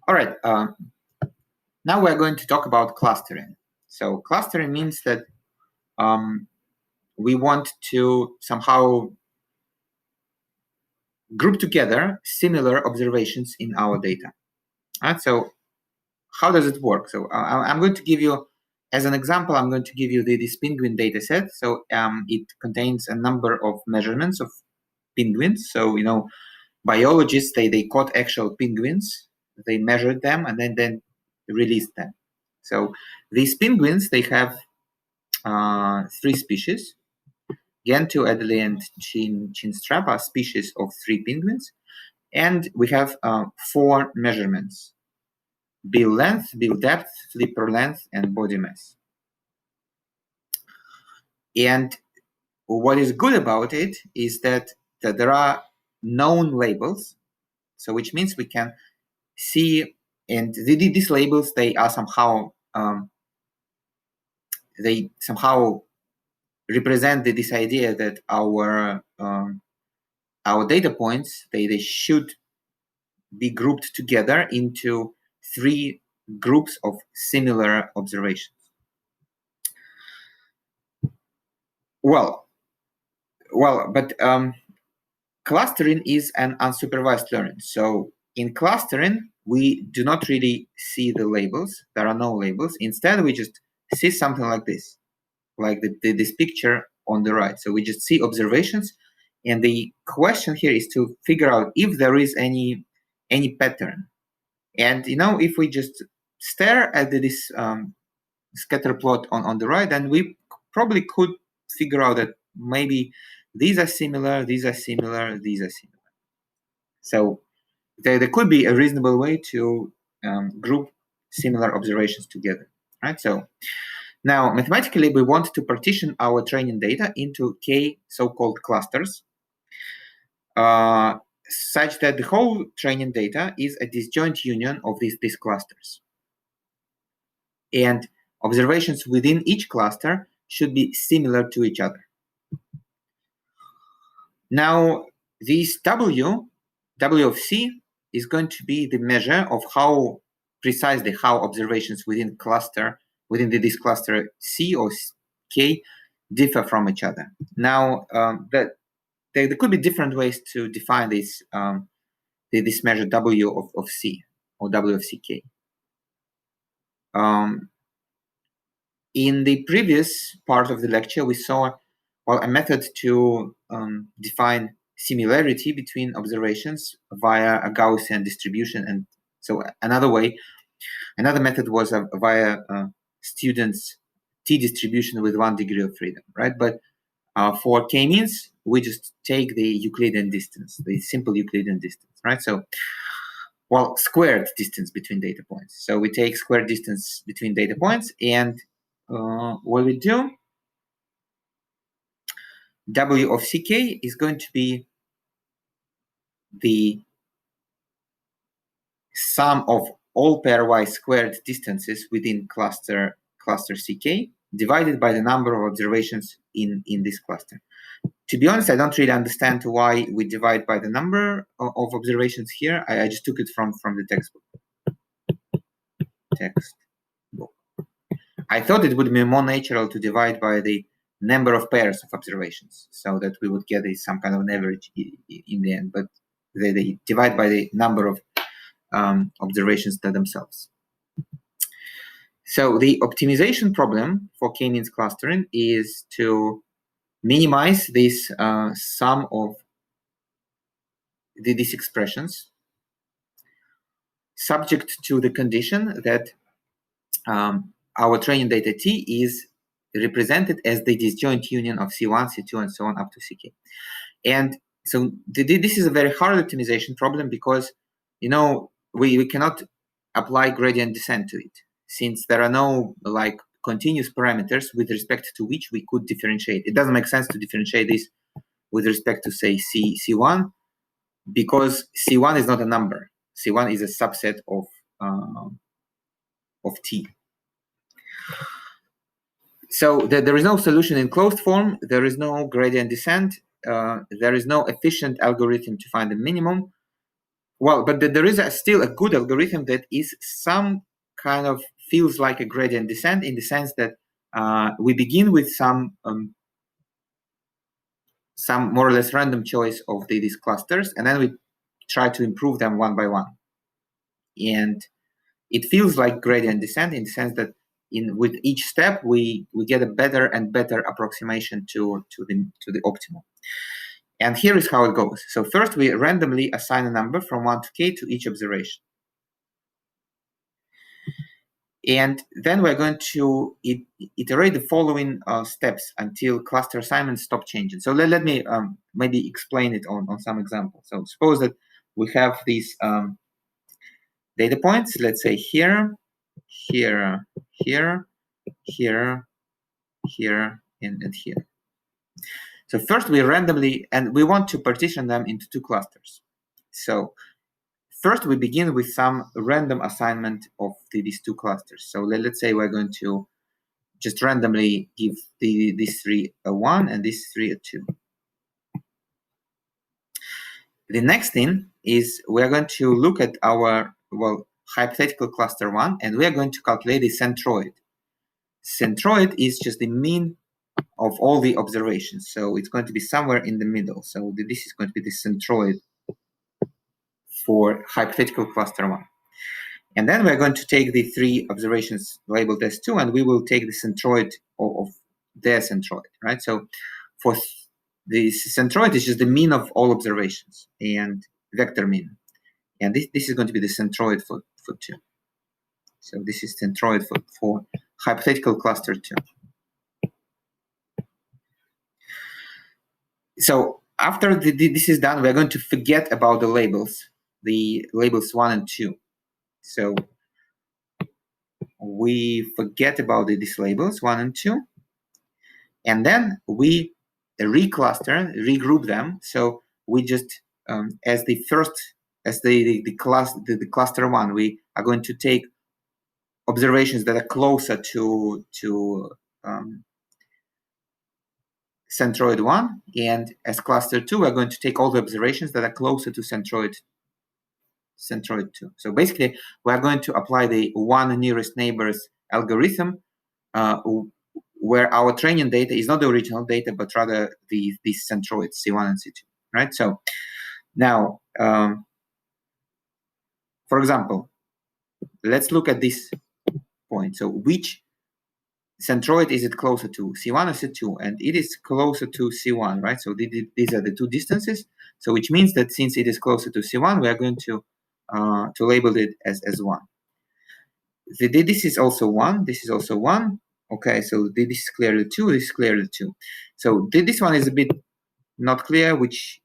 All right. Now we're going to talk about clustering. So clustering means that we want to somehow group together similar observations in our data. All right. So how does it work? So I'm going to give you, as an example, I'm going to give you this penguin data set. So it contains a number of measurements of penguins. So, biologists, they caught actual penguins, they measured them, and then released them. So these penguins, they have 3 species. Gentoo, Adelaide, and Chinstrap are species of 3 penguins. And we have 4 measurements: bill length, bill depth, flipper length, and body mass. And what is good about it is that there are known labels, so which means we can see, and these labels, they are somehow represent this idea that our data points, they should be grouped together into 3 groups of similar observations. Well, but clustering is an unsupervised learning. So in clustering, we do not really see the labels. There are no labels. Instead, we just see something like this, like this picture on the right. So we just see observations, and the question here is to figure out if there is any pattern. And if we just stare at this scatter plot on the right, then we probably could figure out that maybe these are similar, these are similar, these are similar. So there could be a reasonable way to group similar observations together, right? So now, mathematically, we want to partition our training data into k so-called clusters, such that the whole training data is a disjoint union of these clusters. And observations within each cluster should be similar to each other. Now, this W of C is going to be the measure of how precisely observations within this cluster C or K differ from each other. Now, there could be different ways to define this this measure W of C or W of CK. In the previous part of the lecture, we saw a method to define similarity between observations via a Gaussian distribution. And so another method was via students' t-distribution with 1 degree of freedom, right? But for K-means, we just take the Euclidean distance, the simple Euclidean distance, right? So, squared distance between data points. So we take squared distance between data points, and what we do, W of CK is going to be the sum of all pairwise squared distances within cluster CK divided by the number of observations in this cluster. To be honest, I don't really understand why we divide by the number of observations here. I just took it from the textbook. I thought it would be more natural to divide by the number of pairs of observations, so that we would get some kind of an average in the end. But they divide by the number of observations themselves. So the optimization problem for K-means clustering is to minimize this sum of these expressions, subject to the condition that our training data T is represented as the disjoint union of C1, C2, and so on up to CK. And so this is a very hard optimization problem because, we cannot apply gradient descent to it, since there are no continuous parameters with respect to which we could differentiate. It doesn't make sense to differentiate this with respect to, say, C1, because C1 is not a number. C1 is a subset of T. So there is no solution in closed form. There is no gradient descent. There is no efficient algorithm to find the minimum. Well, but there is still a good algorithm that is some kind of feels like a gradient descent, in the sense that we begin with some more or less random choice of these clusters, and then we try to improve them one by one. And it feels like gradient descent in the sense that with each step we get a better and better approximation to the optimal. And here is how it goes. So first we randomly assign a number from 1 to k to each observation. And then we're going to iterate the following steps until cluster assignments stop changing. So let me maybe explain it on some examples. So suppose that we have these data points, let's say here, here, here, here, here, and here. So first we randomly, and we want to partition them into 2 clusters. So first we begin with some random assignment of these 2 clusters. So let's say we're going to just randomly give these 3 a 1 and these 3 a 2. The next thing is we're going to look at our, well, hypothetical cluster 1, and we're going to calculate the centroid. Centroid is just the mean of all the observations. So it's going to be somewhere in the middle. So this is going to be the centroid for hypothetical cluster 1. And then we're going to take the 3 observations labeled as 2, and we will take the centroid of their centroid, right? So for the centroid is just the mean of all observations and vector mean. And this is going to be the centroid for 2. So this is centroid for hypothetical cluster 2. So after this is done, we're going to forget about the labels 1 and 2. So we forget about these labels 1 and 2, and then we regroup them. So we just as the cluster 1, we are going to take observations that are closer to centroid 1, and as cluster 2 we're going to take all the observations that are closer to centroid 2. So basically we're going to apply the 1 nearest neighbors algorithm, where our training data is not the original data but rather these centroids C1 and C2, right? So now for example, let's look at this point. So which centroid is it closer to, C1 or C2? And it is closer to C1, right? So these are the 2 distances. So which means that since it is closer to C1, we are going to label it as 1. This is also 1. This is also 1. Okay, so this is clearly 2. This is clearly 2. So this one is a bit not clear which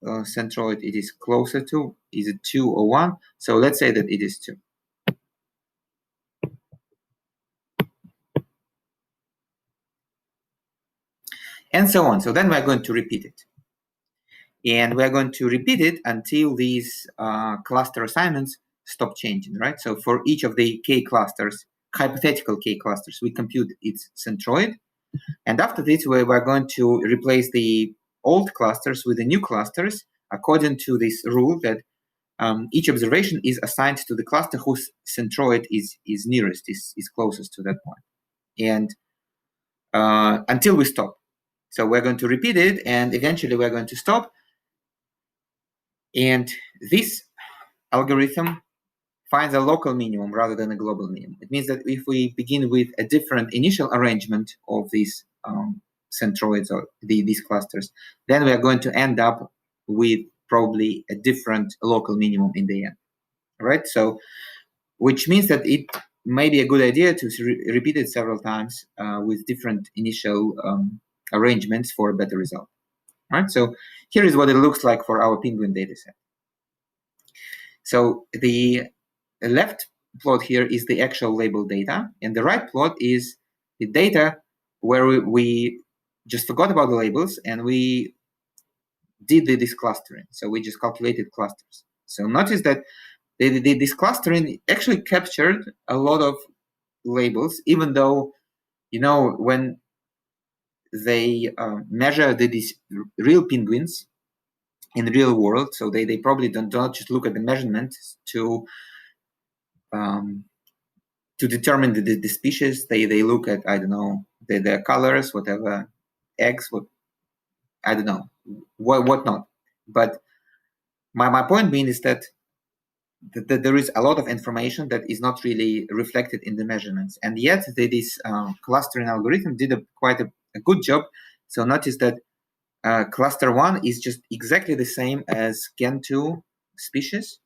centroid it is closer to. Is it 2 or 1? So let's say that it is 2. And so on. So then we're going to repeat it. And we're going to repeat it until these cluster assignments stop changing, right? So for each of the k clusters, hypothetical k clusters, we compute its centroid. And after this, we're going to replace the old clusters with the new clusters according to this rule that each observation is assigned to the cluster whose centroid is nearest, is closest to that point. And until we stop. So we're going to repeat it, and eventually we're going to stop. And this algorithm finds a local minimum rather than a global minimum. It means that if we begin with a different initial arrangement of these centroids or these clusters, then we are going to end up with probably a different local minimum in the end, right? So, which means that it may be a good idea to repeat it several times with different initial arrangements for a better result, right? So here is what it looks like for our penguin dataset. So the left plot here is the actual label data, and the right plot is the data where we just forgot about the labels and we did this clustering. So we just calculated clusters. So notice that this clustering actually captured a lot of labels, even though, you know, when they measure these real penguins, in the real world. So they probably don't just look at the measurements to determine the species. They look at, I don't know, the colors, whatever, eggs, what, I don't know, what not. But my point being is that there is a lot of information that is not really reflected in the measurements, and yet this clustering algorithm did quite a good job. So notice that cluster 1 is just exactly the same as Gen2 species.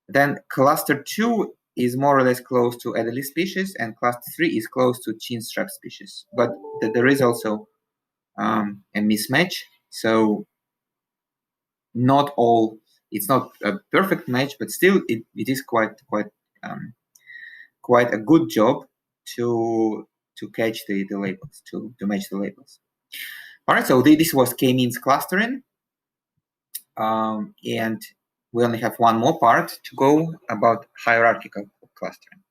Then cluster 2 is more or less close to Adelie species, and cluster 3 is close to chinstrap species. But there is also a mismatch. So not all, it's not a perfect match, but still it is quite a good job to catch the labels, to match the labels. All right, so this was K-means clustering. And we only have one more part to go about hierarchical clustering.